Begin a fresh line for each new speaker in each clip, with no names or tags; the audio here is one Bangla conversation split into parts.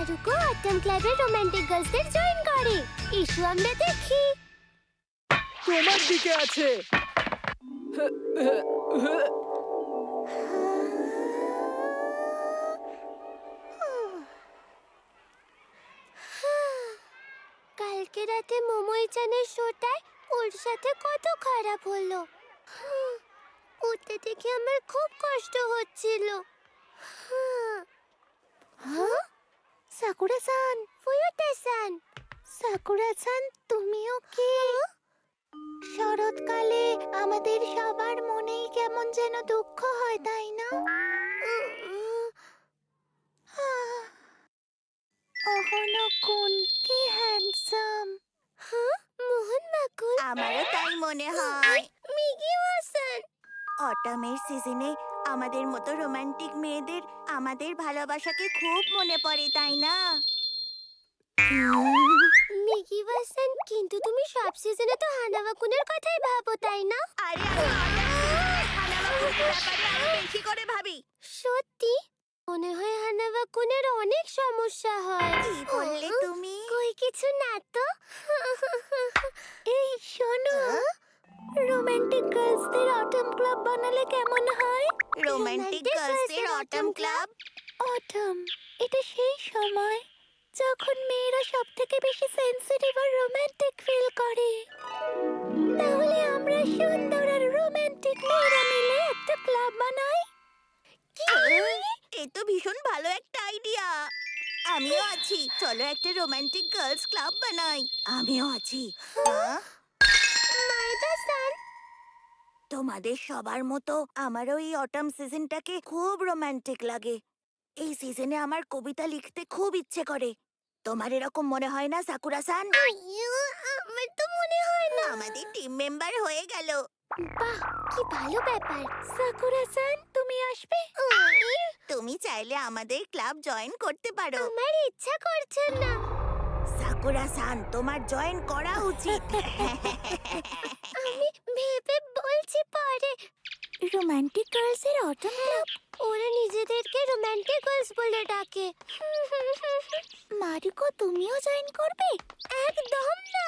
মারুকো অটম ক্লাবের রোমান্টিক গার্লসদের জয়েন করে। ইস্যু আমরা দেখি।
তোমার দিকে আছে।
কালকে রাতে মোমোই চানের শোটায় ওর সাথে কত খারাপ হলো। ওতে দেখে আমার খুব কষ্ট হচ্ছিল। সাকুরা-সান, ফুয়োতে-সান। সাকুরা-সান, তুমিও কি? শরৎকালে আমাদের সবার মনেই কেমন যেন দুঃখ হয়, তাই না? অহনো-কুন, কি হ্যান্ডসাম। মোহন মাকুল,
আমারও তাই মনে হয়।
মিগি-ওয়াসান।
অটামের সিজনে আমাদের মতো রোমান্টিক মেয়েদের আমাদের ভালোবাসাকে খুব মনে পড়ে, তাই না?
মিগি-ওয়াসান, কিন্তু তুমি সব সিজনে তো হানাওয়া-কুনের কথাই ভাবো, তাই না?
আরে আমি হানাওয়া-কুনের ব্যাপারে আরো বেশি করে ভাবি।
সত্যি? মনে হয় হানাওয়া-কুনের অনেক সমস্যা হয়।
কি বললে তুমি?
কই কিছু না তো। এই শোনো, রোমান্টিক গার্লসদের অটম ক্লাব বানালে কেমন হয়?
রোমান্টিক গার্লসদের অটম ক্লাব?
অটম, এটা সেই সময় যখন মেয়েরা সবথেকে বেশি সেনসিটিভ আর রোমান্টিক ফিল করে। তাহলে আমরা সুন্দর আর রোমান্টিক মেয়েরা মিলে একটা ক্লাব বানাই।
এ তো ভীষণ ভালো একটা আইডিয়া। আমিও আছি, চলো একটা রোমান্টিক গার্লস ক্লাব বানাই। আমিও আছি।
মাইদা-সান,
তোমাদের সবার মতো আমারও এই অটাম সিজনটাকে খুব রোমান্টিক লাগে। এই সিজনে আমার কবিতা লিখতে খুব ইচ্ছে করে। তোমার এরকম মনে হয় না, সাকুরা-সান?
আমার তো মনে হয় না।
আমাদের টিম মেম্বার হয়ে গেল।
বাহ, কি ভালো ব্যাপার। সাকুরা-সান, তুমি আসবে?
তুমি চাইলে আমাদের ক্লাব জয়েন করতে পারো।
আমার ইচ্ছা করছে না।
সাকুরা-সান, তোমার জয়েন করা উচিত।
আমি ভেবে বলছি পরে। রোমান্টিক গার্লসের অটম ক্লাব? ওরা নিজেদেরকে রোমান্টিক গার্লস বলে ডাকে। মারুকো, তুমিও জয়েন করবে? একদম না,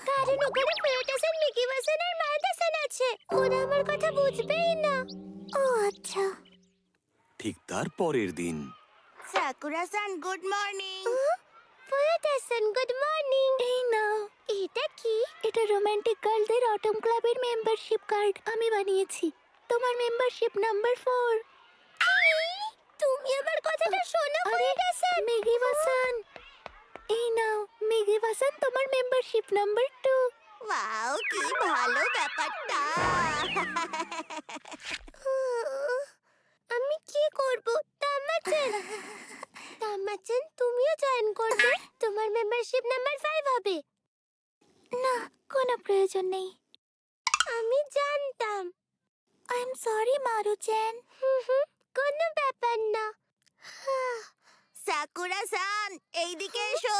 কারণ ওখানে ফুয়োতে-সান, মিকি-ওয়াসান আর মাইদা-সান আছে। ওরা আমার কথা বুঝবেই না। ও আচ্ছা।
ঠিক তার পরের দিন
Sakura san, good morning.
Fuyote san, good morning. এই নাও। এটা কি? এটা রোমান্টিক গার্লদের অটম ক্লাবের মেম্বারশিপ কার্ড আমি বানিয়েছি। তোমার মেম্বারশিপ নাম্বার 4। তুমি আমার কথাটা শোনো, ফুয়োতে-সান। মিগি-ওয়াসান, এই নাও। মিগি-ওয়াসান, তোমার মেম্বারশিপ নাম্বার 2।
ওয়াও, কি ভালো ব্যাপারটা।
আমি কি করব? তামাচান, তামাচান, তুমিও জয়েন করবে? তোমার মেম্বারশিপ নাম্বার 5 হবে। না, কোনো প্রয়োজন নেই। আমি জানতাম। I am sorry Maru chan. কোনো ব্যাপার না।
সাকুরা-সান, এইদিকে এসো।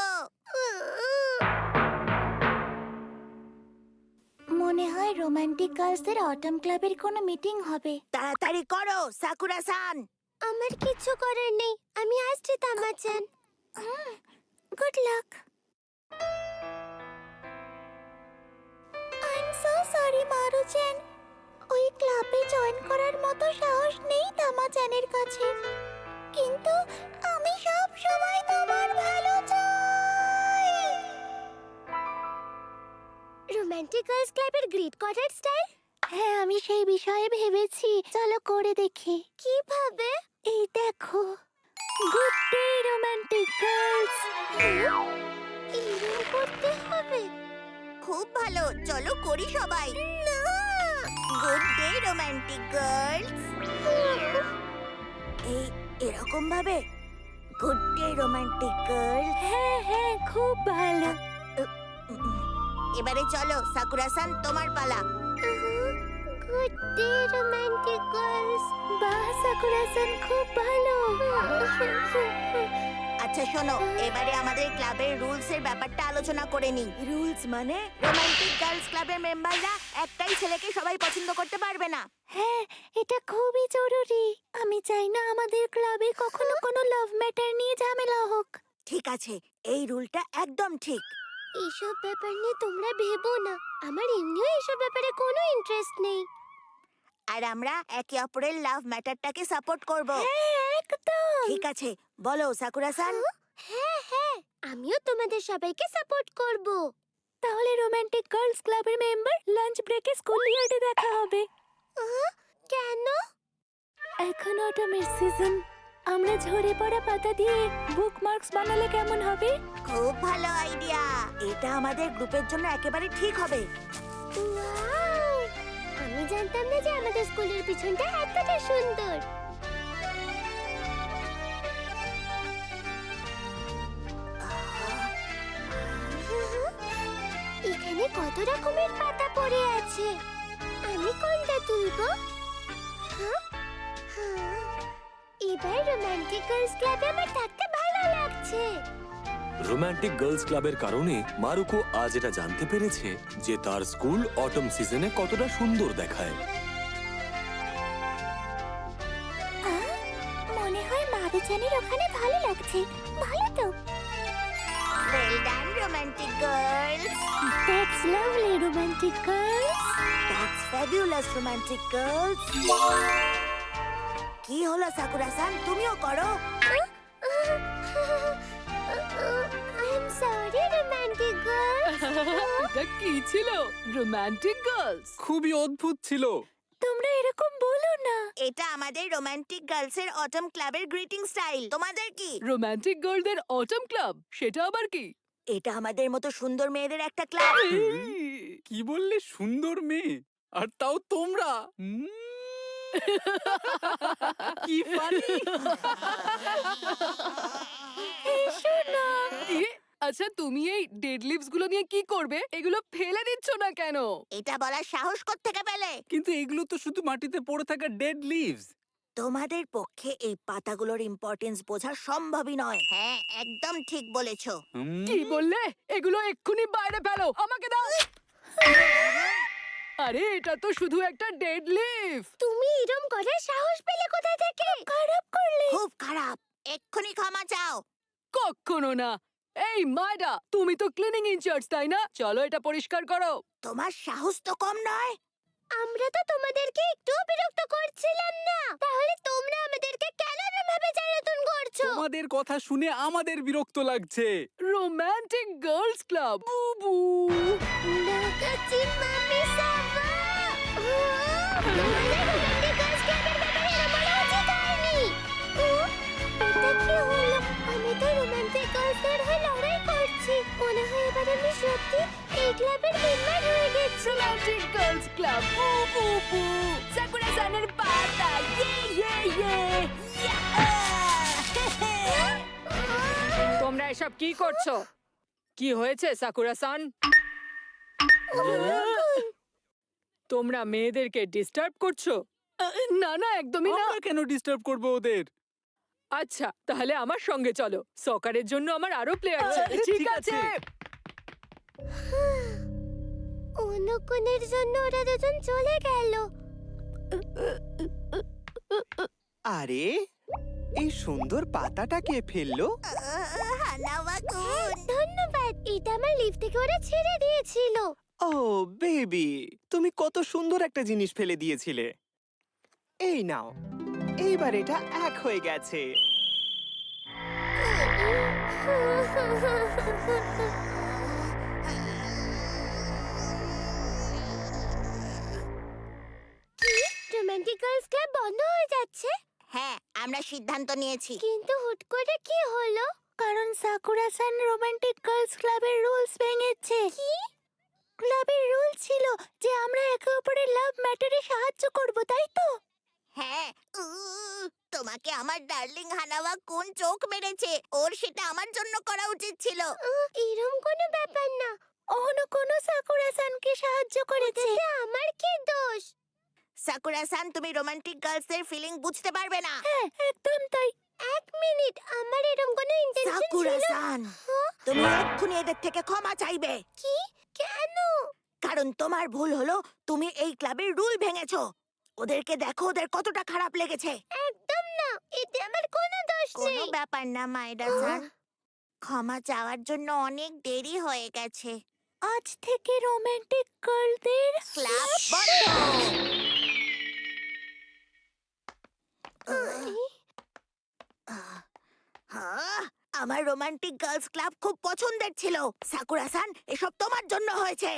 মনে হয় রোমান্টিক গার্লসদের অটম ক্লাবের কোনো মিটিং হবে।
তাড়াতাড়ি করো, সাকুরা-সান।
আমার কিছু করার নেই। আমি আসছি, Tama chan. Good luck. I am so sorry Maru chan. ওই ক্লাবে জয়েন করার মতো সাহস নেই তামাচানের কাছে। কিন্তু আমি সব সময় তোমার ভালো চাই। রোমান্টিক গার্লস ক্লাবের গ্রিট করার স্টাইল? হ্যাঁ, আমি সেই বিষয়ে ভেবেছি। চলো করে দেখি। কিভাবে? এই দেখো, গুড ডে রোমান্টিক গার্লস। এরকম করতে হবে?
খুব ভালো, চলো করি সবাই।
না।
Good day romantic girls. এই এরকম ভাবে, গুড ডে রোমান্টিক গার্ল।
হ্যাঁ হ্যাঁ, খুব ভালো।
এবারে চলো, সাকুরা-সান, তোমার পালা।
Good day romantic girls. বাহ, সাকুরা-সান, খুব ভালো।
আচ্ছা শোনো, এবারে আমাদের ক্লাবের রুলস এর ব্যাপারটা আলোচনা করে নিই। রুলস মানে রোমান্টিক গার্লস ক্লাবের মেম্বাররা একটাই ছেলেকে সবাই পছন্দ করতে পারবে না।
হ্যাঁ, এটা খুবই জরুরি। আমি চাই না আমাদের ক্লাবে কখনো কোনো লাভ ম্যাটার নিয়ে ঝামেলা হোক।
ঠিক আছে, এই রুলটা একদম ঠিক।
এইসব ব্যাপার নিয়ে তোমরা ভেবো না, আমার এমনিও এইসব ব্যাপারে কোনো ইন্টারেস্ট নেই।
আর আমরা একে অপরের লাভ ম্যাটারটাকে সাপোর্ট করব।
একদম।
ঠিক আছে, বলো সাকুরা-সান।
হ্যাঁ হ্যাঁ, আমিও তোমাদের সবাইকে সাপোর্ট করব। তাহলে রোমান্টিক গার্লস ক্লাবের মেম্বার লাঞ্চ ব্রেকে স্কুল ইয়ার্ডে দেখা হবে। কেন? এখন অটমের সিজন, আমরা ঝরে পড়া পাতা দিয়ে বুকমার্কস বানালে কেমন হবে?
খুব ভালো আইডিয়া। এটা আমাদের গ্রুপের জন্য একেবারে ঠিক হবে।
ওয়াও! আমি জানতাম না যে আমাদের স্কুলের পিছনটা এতটা সুন্দর। এখানে কত রকমের পাতা পড়ে আছে, আমি কোনটা তুলবো? হ্যাঁ? হ্যাঁ। এবার রোমান্টিক গার্লস ক্লাবে আমার থাকতে ভালো লাগছে।
রোমান্টিক গার্লস ক্লাবের কারণে মারুকো আজ এটা জানতে পেরেছে যে তার স্কুল অটম সিজনে কতটা সুন্দর দেখায়।
মনে হয় মারুচানের ওখানে ভালো লাগছে। ভালো তো।
Well done romantic girls.
That's lovely romantic girls.
That's fabulous romantic girls. কি হলো সাকুরা-সান, তুমিও করো।
I am sorry romantic girls.
এটা কি ছিল? রোমান্টিক গার্লস খুবই অদ্ভুত ছিল।
তোমরা এরকম বলো না।
এটা আমাদের রোমান্টিক গার্লসের অটম ক্লাবের গ্রিটিং স্টাইল। তোমাদের কি?
রোমান্টিক গার্লদের অটম ক্লাব, সেটা আবার কি?
এটা আমাদের মতো সুন্দর মেয়েদের একটা ক্লাব।
কি বললে সুন্দর মেয়ে, আর তাও তোমরা? কি ফানি!
কি? আচ্ছা, তুমি এই ডেড লিভস গুলো নিয়ে কি করবে? এগুলো ফেলে দিচ্ছ না কেন?
এটা বলার সাহস কোত্থেকে পেলে?
কিন্তু এগুলো তো শুধু মাটিতে পড়ে থাকা ডেড লিভস।
তোমাদের পক্ষে এই পাতাগুলোর ইম্পর্টেন্স বোঝা সম্ভবই নয়। হ্যাঁ, একদম ঠিক বলেছো।
কি বললে? এগুলো এক্ষুনি বাইরে ফেলো, আমাকে দাও। আরে এটা তো শুধু একটা ডেড লিভ।
তুমি এরম করার সাহস পেলে কোথা থেকে? খারাপ করলে।
খুব খারাপ, এক্ষুনি ক্ষমা চাও।
কখনো না। এই মাইডা, তুমি তো ক্লিনিং ইনচার্জ, তাই না? চলো এটা পরিষ্কার করো।
তোমার সাহস তো কম নয়।
আমরা তো তোমাদেরকে একটু বিরক্ত করছিলাম না, তাহলে তোমরা আমাদেরকে কেন এভাবে জ্বালাতন করছো?
তোমাদের কথা শুনে আমাদের বিরক্ত লাগছে।
রোমান্টিক গার্লস ক্লাব, বুবু।
নাকাচি মামি সাবা। আমাদের রোমান্টিক গার্লস ক্লাবের ব্যাপারে এরম বলা উচিত হয়নি। এটা কি হলো? আমি তো রোমান্টিক গার্লসদের হয়ে লড়াই করছি। মনে হয় এবার আমি সত্যি এই ক্লাবের মেম্বার হয়ে গেছি।
রোমান্টিক গার্লস ক্লাব, বুবু। সাকুরা-সানের পাতা, ইয়ে ইয়ে ইয়ে। তোমরা এসব কি করছো? কি হয়েছে সাকুরা-সান? তোমরা মেয়েদেরকে ডিস্টার্ব করছো? না না, একদমই না।
আমরা কেন ডিস্টার্ব করব ওদের?
আচ্ছা, তাহলে আমার সঙ্গে চলো। সকারের জন্য আমার আরো প্লেয়ার চাই। ঠিক
ঠিক
আছে।
আছে।
অনুকূলের জন্য ওরা দুজন চলে গেল।
আরে এই সুন্দর পাতাটা কে ফেললো?
হানাওয়া-কুন।
ধন্যবাদ, এটা আমার লিফট থেকে ওরা ছেড়ে দিয়েছিল।
ও বেবি, তুমি কত সুন্দর একটা জিনিস ফেলে দিয়েছিলে। এই নাও, এইবার এটা এক হয়ে গেছে।
রোমান্টিক গার্লস ক্লাব বন্ধ হয়ে যাচ্ছে?
হ্যাঁ, আমরা সিদ্ধান্ত নিয়েছি।
কিন্তু হুট করে কি হলো? কারণ সাকুরা-সান রোমান্টিক গার্লস ক্লাবের রুলস ভেঙেছে। কি? ক্লাবের রুল ছিল যে আমরা একে অপরের লাভ ম্যাটারে সাহায্য করব, তাই তো?
হ্যাঁ, তোমাকে আমার ডার্লিং হানাওয়া-কুন চোখ মেরেছে। ওর সেটা আমার জন্য করা উচিত ছিল।
এরম কোনো ব্যাপার না। অন্য কোনো সাকুরা-সানকে সাহায্য করেছে। আমার কি দোষ?
সাকুরা-সান, তুমি রোমান্টিক গার্লসদের ফিলিং বুঝতে পারবে না।
হ্যাঁ, একদম তাই। এক মিনিট, আমার এরম কোনো ইন্টেনশন ছিল না।
সাকুরা-সান, তুমি এক্ষুনি এদের থেকে ক্ষমা চাইবে।
কি? কেন?
কারণ তোমার ভুল হলো তুমি এই ক্লাবের রুল ভেঙেছো। ওদেরকে দেখো, ওদের কতটা খারাপ লেগেছে।
একদম না, এতে আমার কোনো দোষ নেই।
কোনো ব্যাপার না মাইডা-সান। ক্ষমা চাওয়ার জন্য অনেক দেরি হয়ে গেছে।
আজ থেকে রোমান্টিক গার্লদের
ক্লাব বন্ধ। আমার রোমান্টিক গার্লস ক্লাব খুব পছন্দের ছিল। সাকুরা-সান, এসব তোমার জন্য হয়েছে।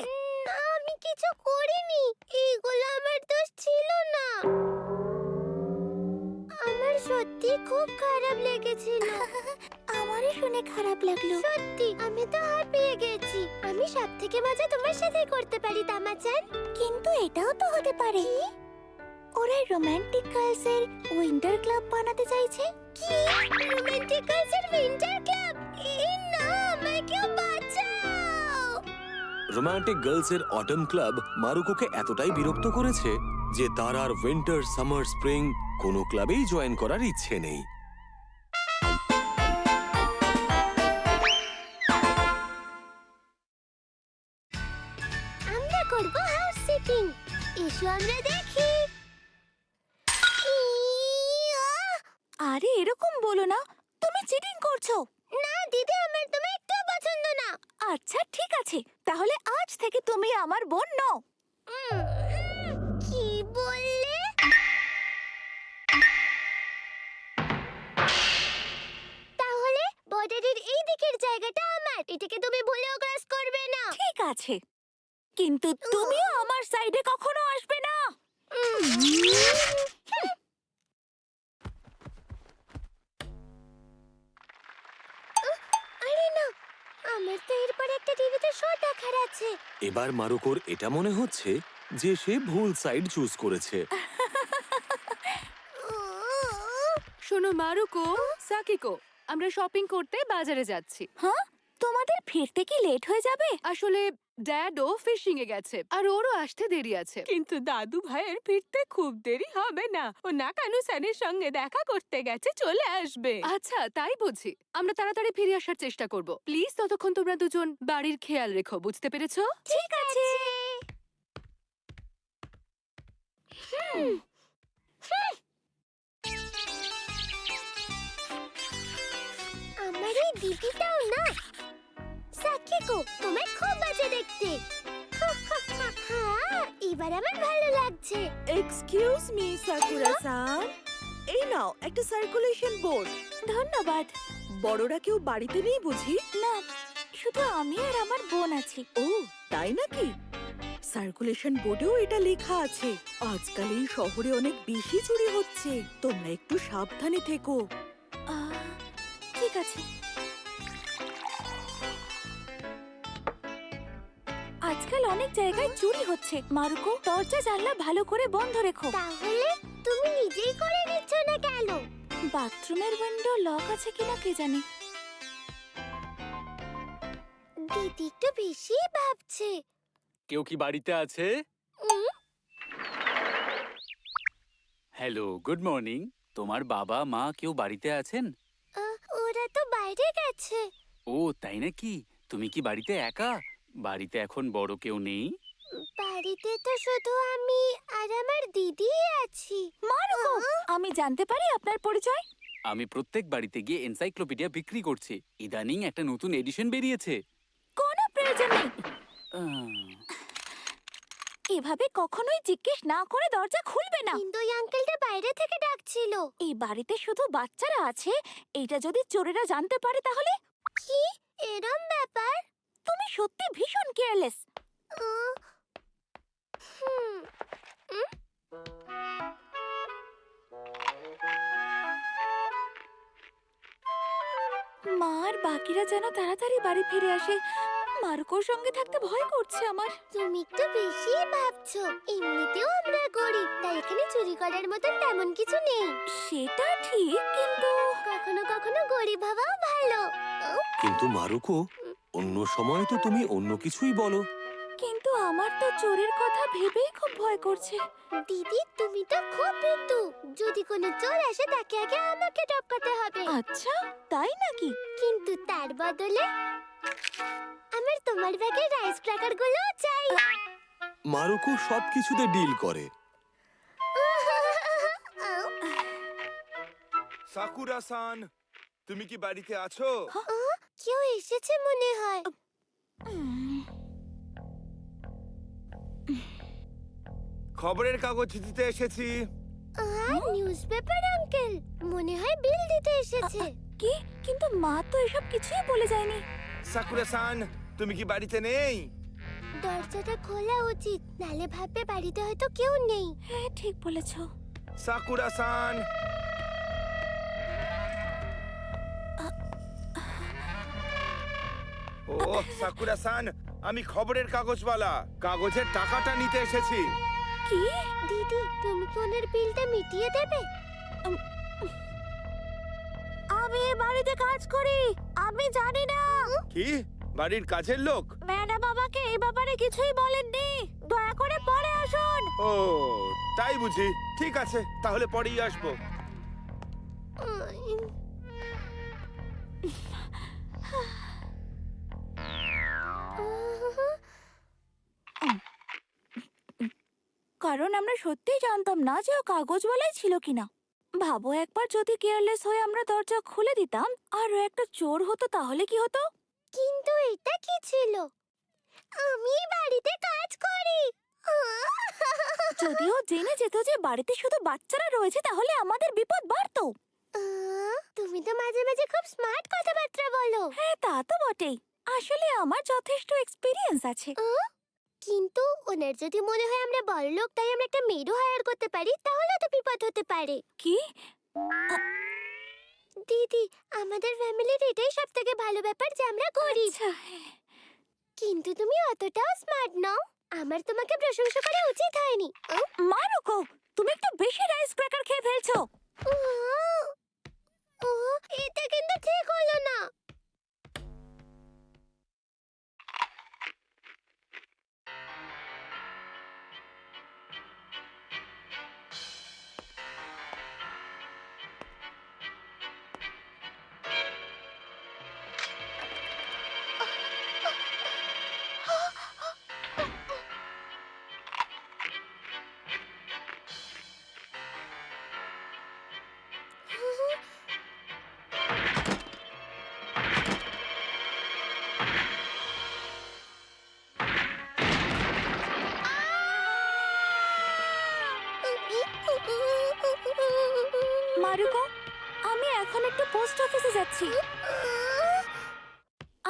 আমি কিছু করিনি, এগুলো আমার দোষ ছিল না। আমার সত্যি খুব খারাপ লেগেছিল। আমারও শুনে খারাপ লাগলো। সত্যি আমি তো হাঁপিয়ে গেছি। আমি সব থেকে মজা তোমার সাথে করতে পারি তামাচান। কিন্তু এটাও তো হতে পারে ওরা রোমান্টিক গার্লসের উইন্টার ক্লাব বানাতে চাইছে। কি রোমান্টিক গার্লসের উইন্টার ক্লাব? না, আমাকে বাঁচাও।
রোমান্টিক গার্লসের অটম ক্লাব মারুকোকে এতটাই বিরক্ত করেছে যে তার আর উইন্টার, সামার, স্প্রিং কোনো ক্লাবেই জয়েন করার ইচ্ছে নেই।
আমরা করব হাউস সিটিং। এসো আমরা দেখি। আরে এরকম বলো না, তুমি চিটিং করছো। না দিদি, আমার তোমায় একটু পছন্দ না। আচ্ছা ঠিক আছে, তাহলে আজ থেকে তুমি আমার বোন নও। কি বললে? তাহলে বর্ডারের এই দিকের জায়গাটা আমার, এটাকে তুমি ভুলেও ক্রস করবে না। ঠিক আছে, কিন্তু তুমিও আমার সাইডে কখনো আসবে না। আরে না, আমার তো এরপর একটা টিভিতে শো দেখার আছে।
এবার মারুকোর এটা মনে হচ্ছে যে সে ভুল সাইড চুজ করেছে।
শোনো মারুকো, সাকিকো, আমরা শপিং করতে বাজারে যাচ্ছি।
হ্যাঁ, তোমাদের ফিরতে কি লেট হয়ে যাবে?
আসলে ড্যাডও ফিশিং এ গেছে আর ওরও আসতে দেরি আছে।
কিন্তু দাদু ভাইয়ের ফিরতে খুব দেরি হবে না। ও নাকানু স্যারের সঙ্গে দেখা করতে গেছে, চলে আসবে।
আচ্ছা তাই বুঝি, আমরা তাড়াতাড়ি ফিরে আসার চেষ্টা করব। প্লিজ ততক্ষণ তোমরা দুজন বাড়ির খেয়াল রেখো, বুঝতে পেরেছো?
ঠিক আছে। আমার এই দিদিটাও না। সাকিকো, তোমায় খুব বাজে দেখতে। হ্যাঁ, এবার আমার ভালো লাগছে।
এক্সকিউজ মি সাকুরা-সান, এই নাও একটা সার্কুলেশন বোর্ড।
ধন্যবাদ।
বড়রা কেউ বাড়িতে নেই বুঝি?
না, শুধু আমি আর আমার বোন আছি।
ও তাই নাকি? সার্কুলেশন বোর্ডেও এটা লেখা আছে, আজকাল এই শহরে অনেক বেশি চুরি হচ্ছে, তোমরা একটু সাবধানে থেকো।
ঠিক আছে। আজকাল অনেক জায়গায় চুরি হচ্ছে। মারুকো, দরজা জানলা ভালো করে বন্ধ রেখো। তাহলে তুমি নিজেই করে নিচ্ছ না কেন? বাথরুমের উইন্ডো লক আছে কিনা কে জানে। দিদি একটু বেশি ভাবছে।
কেউ কি বাড়িতে আছে? Hello, good morning. তোমার বাবা মা কেউ বাড়িতে আছেন?
ওরা তো বাইরে গেছে।
ও তাই নাকি? তুমি কি বাড়িতে একা? বাড়িতে এখন বড় কেউ নেই?
বাড়িতে তো শুধু আমি আর আমার দিদি আছি। মারুকো, আমি জানতে পারি আপনার পরিচয়?
আমি প্রত্যেক বাড়িতে গিয়ে এনসাইক্লোপিডিয়া বিক্রি করছি। ইদানিং একটা নতুন এডিশন বেরিয়েছে।
কোনো প্রয়োজন নেই।
আহ,
এভাবে কখনোই জিজ্ঞেস না করে দরজা খুলবে না। কিন্তু এই আঙ্কেলটা বাইরে থেকে ডাকছিল। এই বাড়িতে শুধু বাচ্চারা আছে, এইটা যদি চোরেরা জানতে পারে তাহলে? কি এরম ব্যাপার? তুমি সত্যি ভীষণ কেয়ারলেস। মা আর বাকিরা যেন তাড়াতাড়ি বাড়ি ফিরে আসে। মারুকোর সঙ্গে থাকতে ভয় করছে আমার। তুমি একটু বেশি ভাবছো। এমনিতেও আমরা গরিব, তাই এখানে চুরি করার মতন তেমন কিছু নেই। সেটা ঠিক, কিন্তু কখনো কখনো গরিব হওয়াও ভালো।
কিন্তু মারুকো, অন্য সময় তো তুমি অন্য কিছুই বলো।
কিন্তু আমার তো চোরের কথা ভেবেই খুব ভয় করছে। দিদি, তুমি তো খুব ভীতু। যদি কোনো চোর আসে তাকে আগে আমাকে টপকাতে হবে। আচ্ছা, তাই নাকি? কিন্তু তার বদলে আমার তোমার ব্যাগের রাইস ক্র্যাকার গুলো চাই।
মারুকো সবকিছুতে ডিল করে।
সাকুরা-সান, তুমি কি বাড়িতে আছো?
কেউ এসেছে মনে হয়।
খবরের কাগজ দিতে এসেছি।
নিউজ পেপার আঙ্কেল, মনে হয় বিল দিতে এসেছে।
কি? কিন্তু মা তো এসব কিছুই বলে যায়নি।
সাকুরা-সান, তুমি কি বাড়িতে নেই?
দরজাটা খোলা উচিত, নালে ভাববে বাড়িতে হয়তো কেউ নেই।
হ্যাঁ, ঠিক বলেছো।
সাকুরা-সান, ও সাকুরা-সান, আমি খবরের কাগজওয়ালা, কাগজের টাকাটা নিতে এসেছি।
কি?
দিদি, তুমি কি ওনার বিলটা মিটিয়ে দেবে?
আমি এ বাড়িতে কাজ করি, আমি জানি না।
কি? বাড়ির কাজের লোক?
ম্যাডাম আমাকে এই ব্যাপারে কিছুই বলেননি। দয়া করে পরে আসুন।
ও, তাই বুঝি। ঠিক আছে, তাহলে পরেই আসবো।
কারণ আমরা সত্যিই জানতাম না যে ও কাগজওয়ালাই ছিল কিনা। ভাবো একবার যদি কেয়ারলেস হয়ে আমরা দরজা খুলে দিতাম আর ও একটা চোর হতো, তাহলে কি হতো?
কিন্তু এটা কি ছিল? আমি বাড়িতে কাজ করি।
যদিও জেনে যেত যে বাড়িতে শুধু বাচ্চারা রয়েছে, তাহলে আমাদের বিপদ বাড়তো।
তুমি তো মাঝে মাঝে খুব স্মার্ট কথাবার্তা বলো।
হ্যাঁ, তা তো বটেই। আসলে আমার যথেষ্ট এক্সপিরিয়েন্স আছে।
কিন্তু ওনার যদি মনে হয় আমরা বড়লোক তাই আমরা একটা মেয়েরও হায়ার করতে পারি, তাহলে তো বিপদ হতে পারে।
কি?
দিদি, আমাদের ফ্যামিলির এটাই সব থেকে ভালো ব্যাপার যে আমরা গরিব।
আচ্ছা, হ্যাঁ।
কিন্তু তুমি অতটাও স্মার্ট নও। আমার তোমাকে প্রশংসা করা উচিত হয়নি।
মারুকো, তুমি একটু বেশি রাইস ক্র্যাকার খেয়ে ফেলছো।
এটা কিন্তু ঠিক হলো না।
মারুকো, আমি এখন একটু পোস্ট অফিসে যাচ্ছি।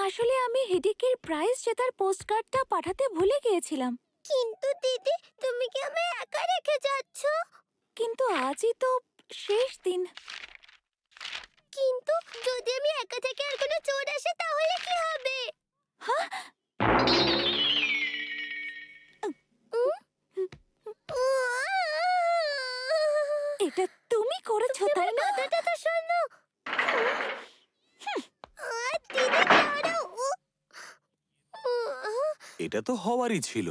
আসলে আমি হিডিকের প্রাইজ জেতার পোস্টকার্ডটা পাঠাতে ভুলে গিয়েছিলাম।
কিন্তু দিদি, তুমি কি আমায় একা রেখে যাচ্ছ?
কিন্তু আজই তো শেষ দিন।
কিন্তু যদি আমি একা থেকে আর কোনো চোর আসে তাহলে কি হবে?
হ্যাঁ? এটা তুমি করেছো, তাই না?
কথাটা তো শোনো। দিদি, দাঁড়াও।
এটা তো হওয়ারই ছিল।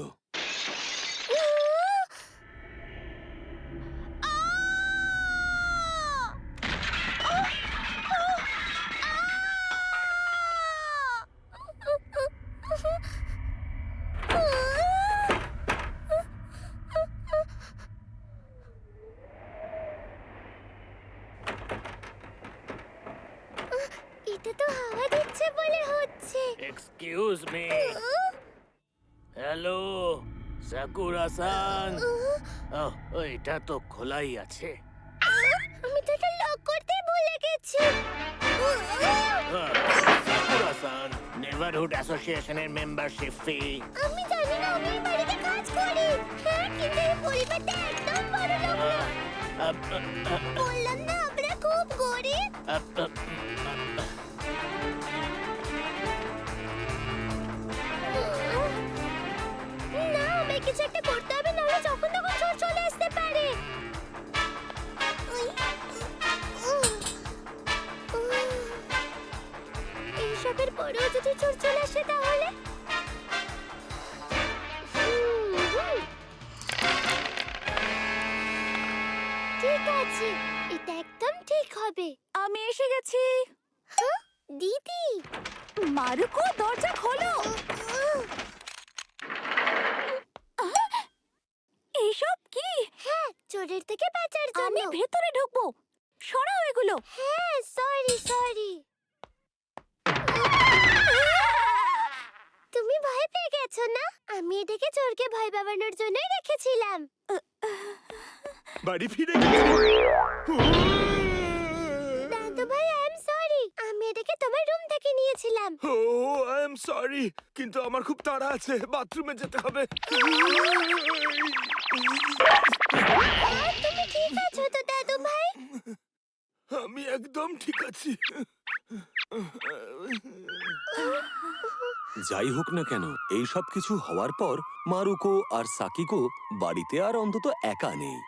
এটা তো হাওয়া দিচ্ছে বলে হচ্ছে।
Excuse me. হ্যালো, সাকুরা-সান। এটা তো খোলাই আছে।
আমি তো এটা লক করতে ভুলে গেছি।
সাকুরা-সান, নেভারহুড অ্যাসোসিয়েশনের মেম্বারশিপ ফি।
আমি জানি না, আমি এই বাড়িতে কাজ করি। হ্যাঁ, কিন্তু এই পরিবারটা একদম বড়লোক না। বললাম না আমরা খুব গরিব। না, আমায় কিছু একটা করতে হবে, নাহলে যখন তখন চোর চলে আসতে পারে। এইসবের পরেও যদি চোর চলে আসে তাহলে? ঠিক আছে, এটা একদম ঠিক হবে।
আমি এসে গেছি।
হ্যাঁ, দিদি।
মারুকো, দরজা খোলো। এইসব কি?
হ্যাঁ, চোরের থেকে বাঁচার জন্য।
আমি ভেতরে ঢুকবো। সরাও এগুলো।
হ্যাঁ, সরি। আমি এটাকে চোরকে ভয় পাওয়ানোর জন্যই রেখেছিলাম।
বাড়ি ফিরে গেছি।
দাদু ভাই, আই এম সরি। আমি এটাকে তোমার রুম থেকে নিয়েছিলাম।
ও আই এম সরি, কিন্তু আমার খুব তাড়া আছে, বাথরুমে যেতে হবে।
তুমি ঠিক আছো তো দাদু ভাই?
আমি একদম ঠিক আছি।
যাই হোক না কেন, এই সব কিছু হওয়ার পর মারুকো আর সাকিকো বাড়িতে আর অন্তত একা নেই।